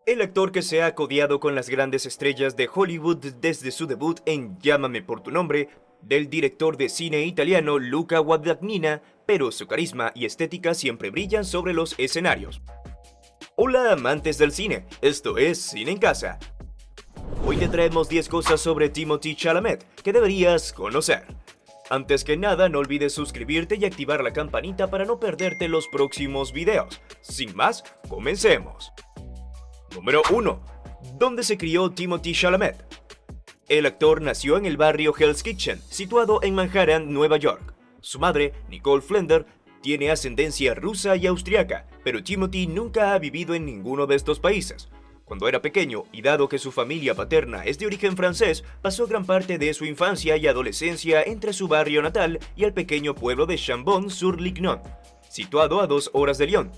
El actor que se ha codeado con las grandes estrellas de Hollywood desde su debut en Llámame por tu nombre, del director de cine italiano Luca Guadagnina, pero su carisma y estética siempre brillan sobre los escenarios. Hola amantes del cine, esto es Cine en Casa. Hoy te traemos 10 cosas sobre Timothée Chalamet que deberías conocer. Antes que nada, no olvides suscribirte y activar la campanita para no perderte los próximos videos. Sin más, comencemos. Número 1. ¿Dónde se crió Timothée Chalamet? El actor nació en el barrio Hell's Kitchen, situado en Manhattan, Nueva York. Su madre, Nicole Flender, tiene ascendencia rusa y austriaca, pero Timothée nunca ha vivido en ninguno de estos países. Cuando era pequeño, y dado que su familia paterna es de origen francés, pasó gran parte de su infancia y adolescencia entre su barrio natal y el pequeño pueblo de Chambon-sur-Lignon, situado a 2 horas de Lyon.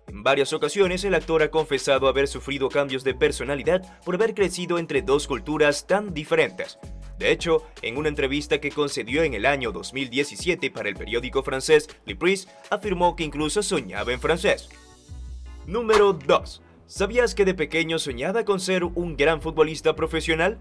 En varias ocasiones el actor ha confesado haber sufrido cambios de personalidad por haber crecido entre dos culturas tan diferentes. De hecho, en una entrevista que concedió en el año 2017 para el periódico francés Le Pris, afirmó que incluso soñaba en francés. Número 2. ¿Sabías que de pequeño soñaba con ser un gran futbolista profesional?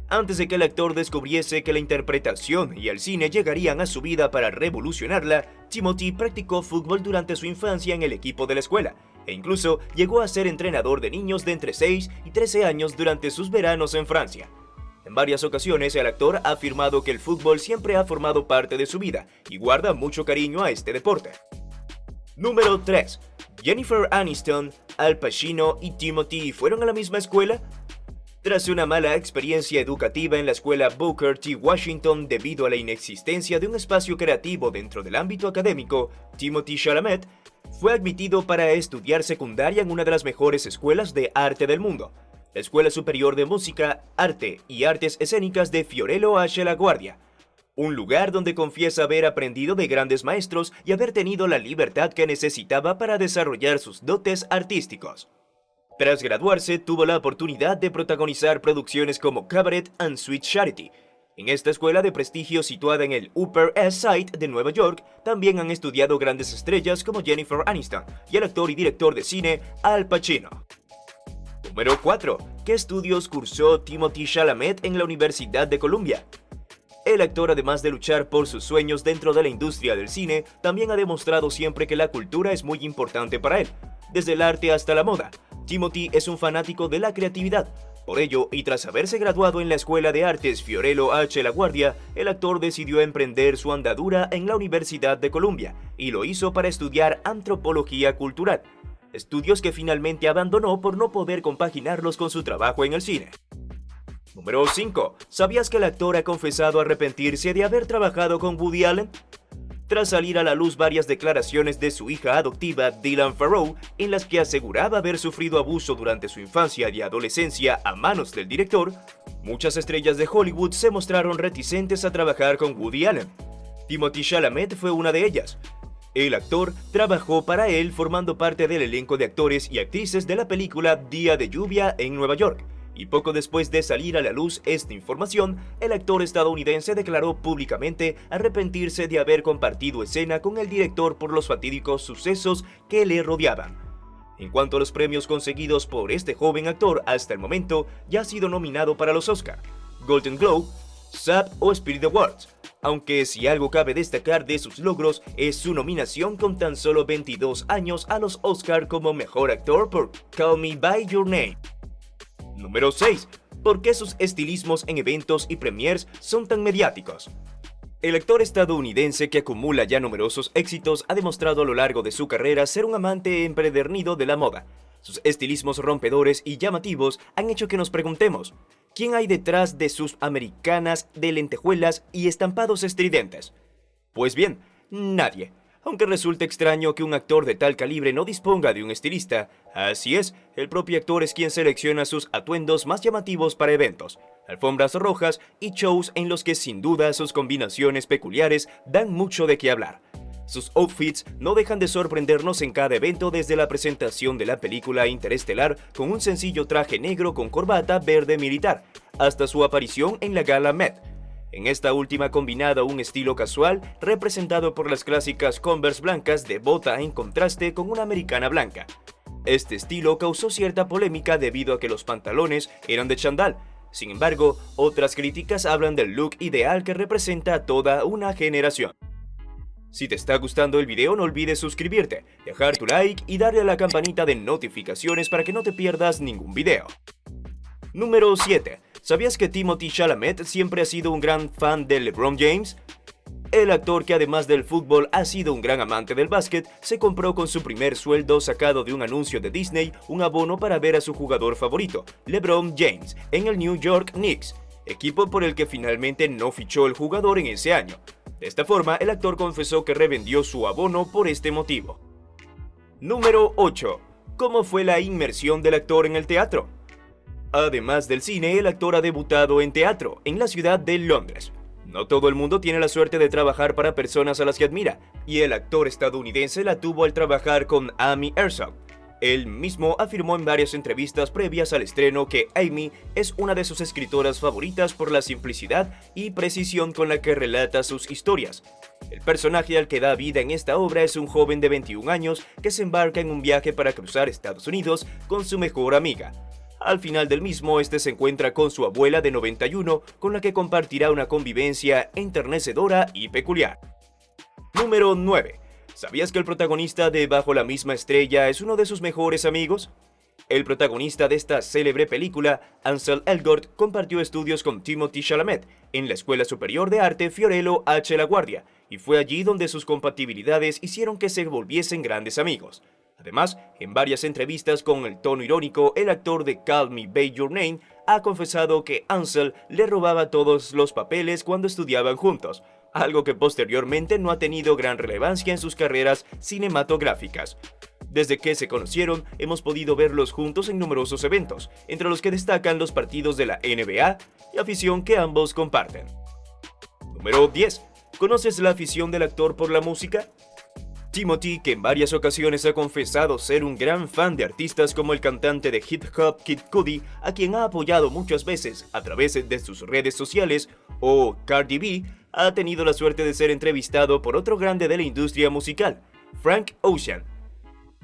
Antes de que el actor descubriese que la interpretación y el cine llegarían a su vida para revolucionarla, Timothée practicó fútbol durante su infancia en el equipo de la escuela, e incluso llegó a ser entrenador de niños de entre 6 y 13 años durante sus veranos en Francia. En varias ocasiones el actor ha afirmado que el fútbol siempre ha formado parte de su vida y guarda mucho cariño a este deporte. Número 3. ¿Jennifer Aniston, Al Pacino y Timothée fueron a la misma escuela? Tras una mala experiencia educativa en la escuela Booker T. Washington debido a la inexistencia de un espacio creativo dentro del ámbito académico, Timothée Chalamet fue admitido para estudiar secundaria en una de las mejores escuelas de arte del mundo, la Escuela Superior de Música, Arte y Artes Escénicas de Fiorello a La Guardia, un lugar donde confiesa haber aprendido de grandes maestros y haber tenido la libertad que necesitaba para desarrollar sus dotes artísticos. Tras graduarse, tuvo la oportunidad de protagonizar producciones como Cabaret and Sweet Charity. En esta escuela de prestigio situada en el Upper East Side de Nueva York, también han estudiado grandes estrellas como Jennifer Aniston y el actor y director de cine Al Pacino. Número 4. ¿Qué estudios cursó Timothée Chalamet en la Universidad de Columbia? El actor, además de luchar por sus sueños dentro de la industria del cine, también ha demostrado siempre que la cultura es muy importante para él, desde el arte hasta la moda. Timothée es un fanático de la creatividad. Por ello, y tras haberse graduado en la Escuela de Artes Fiorello a La Guardia, el actor decidió emprender su andadura en la Universidad de Columbia, y lo hizo para estudiar antropología cultural, estudios que finalmente abandonó por no poder compaginarlos con su trabajo en el cine. Número 5. ¿Sabías que el actor ha confesado arrepentirse de haber trabajado con Woody Allen? Tras salir a la luz varias declaraciones de su hija adoptiva, Dylan Farrow, en las que aseguraba haber sufrido abuso durante su infancia y adolescencia a manos del director, muchas estrellas de Hollywood se mostraron reticentes a trabajar con Woody Allen. Timothée Chalamet fue una de ellas. El actor trabajó para él formando parte del elenco de actores y actrices de la película Día de lluvia en Nueva York. Y poco después de salir a la luz esta información, el actor estadounidense declaró públicamente arrepentirse de haber compartido escena con el director por los fatídicos sucesos que le rodeaban. En cuanto a los premios conseguidos por este joven actor hasta el momento, ya ha sido nominado para los Oscar, Golden Globe, SAG o Spirit Awards, aunque si algo cabe destacar de sus logros es su nominación con tan solo 22 años a los Oscar como mejor actor por Call Me By Your Name. Número 6. ¿Por qué sus estilismos en eventos y premiers son tan mediáticos? El actor estadounidense, que acumula ya numerosos éxitos, ha demostrado a lo largo de su carrera ser un amante empedernido de la moda. Sus estilismos rompedores y llamativos han hecho que nos preguntemos, ¿quién hay detrás de sus americanas de lentejuelas y estampados estridentes? Pues bien, nadie. Aunque resulta extraño que un actor de tal calibre no disponga de un estilista, así es, el propio actor es quien selecciona sus atuendos más llamativos para eventos, alfombras rojas y shows en los que sin duda sus combinaciones peculiares dan mucho de qué hablar. Sus outfits no dejan de sorprendernos en cada evento, desde la presentación de la película Interestelar con un sencillo traje negro con corbata verde militar, hasta su aparición en la gala Met. En esta última combinado un estilo casual representado por las clásicas Converse blancas de bota en contraste con una americana blanca. Este estilo causó cierta polémica debido a que los pantalones eran de chandal. Sin embargo, otras críticas hablan del look ideal que representa a toda una generación. Si te está gustando el video, no olvides suscribirte, dejar tu like y darle a la campanita de notificaciones para que no te pierdas ningún video. Número 7. ¿Sabías que Timothée Chalamet siempre ha sido un gran fan de LeBron James? El actor, que además del fútbol ha sido un gran amante del básquet, se compró con su primer sueldo sacado de un anuncio de Disney un abono para ver a su jugador favorito, LeBron James, en el New York Knicks, equipo por el que finalmente no fichó el jugador en ese año. De esta forma, el actor confesó que revendió su abono por este motivo. Número 8. ¿Cómo fue la inmersión del actor en el teatro? Además del cine, el actor ha debutado en teatro, en la ciudad de Londres. No todo el mundo tiene la suerte de trabajar para personas a las que admira, y el actor estadounidense la tuvo al trabajar con Amy Herzog. Él mismo afirmó en varias entrevistas previas al estreno que Amy es una de sus escritoras favoritas por la simplicidad y precisión con la que relata sus historias. El personaje al que da vida en esta obra es un joven de 21 años que se embarca en un viaje para cruzar Estados Unidos con su mejor amiga. Al final del mismo, este se encuentra con su abuela de 91, con la que compartirá una convivencia enternecedora y peculiar. Número 9. ¿Sabías que el protagonista de Bajo la misma estrella es uno de sus mejores amigos? El protagonista de esta célebre película, Ansel Elgort, compartió estudios con Timothée Chalamet en la Escuela Superior de Arte Fiorello H. LaGuardia, y fue allí donde sus compatibilidades hicieron que se volviesen grandes amigos. Además, en varias entrevistas con el tono irónico, el actor de Call Me by Your Name ha confesado que Ansel le robaba todos los papeles cuando estudiaban juntos, algo que posteriormente no ha tenido gran relevancia en sus carreras cinematográficas. Desde que se conocieron, hemos podido verlos juntos en numerosos eventos, entre los que destacan los partidos de la NBA y afición que ambos comparten. Número 10. ¿Conoces la afición del actor por la música? Timothée, que en varias ocasiones ha confesado ser un gran fan de artistas como el cantante de hip hop Kid Cudi, a quien ha apoyado muchas veces a través de sus redes sociales, o Cardi B, ha tenido la suerte de ser entrevistado por otro grande de la industria musical, Frank Ocean.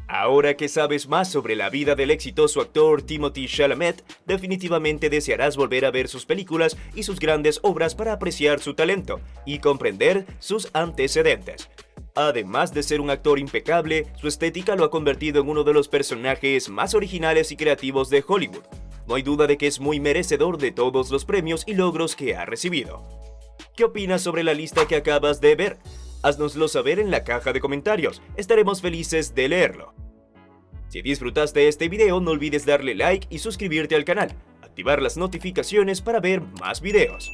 Ahora que sabes más sobre la vida del exitoso actor Timothée Chalamet, definitivamente desearás volver a ver sus películas y sus grandes obras para apreciar su talento y comprender sus antecedentes. Además de ser un actor impecable, su estética lo ha convertido en uno de los personajes más originales y creativos de Hollywood. No hay duda de que es muy merecedor de todos los premios y logros que ha recibido. ¿Qué opinas sobre la lista que acabas de ver? Haznoslo saber en la caja de comentarios, estaremos felices de leerlo. Si disfrutaste este video, no olvides darle like y suscribirte al canal, activar las notificaciones para ver más videos.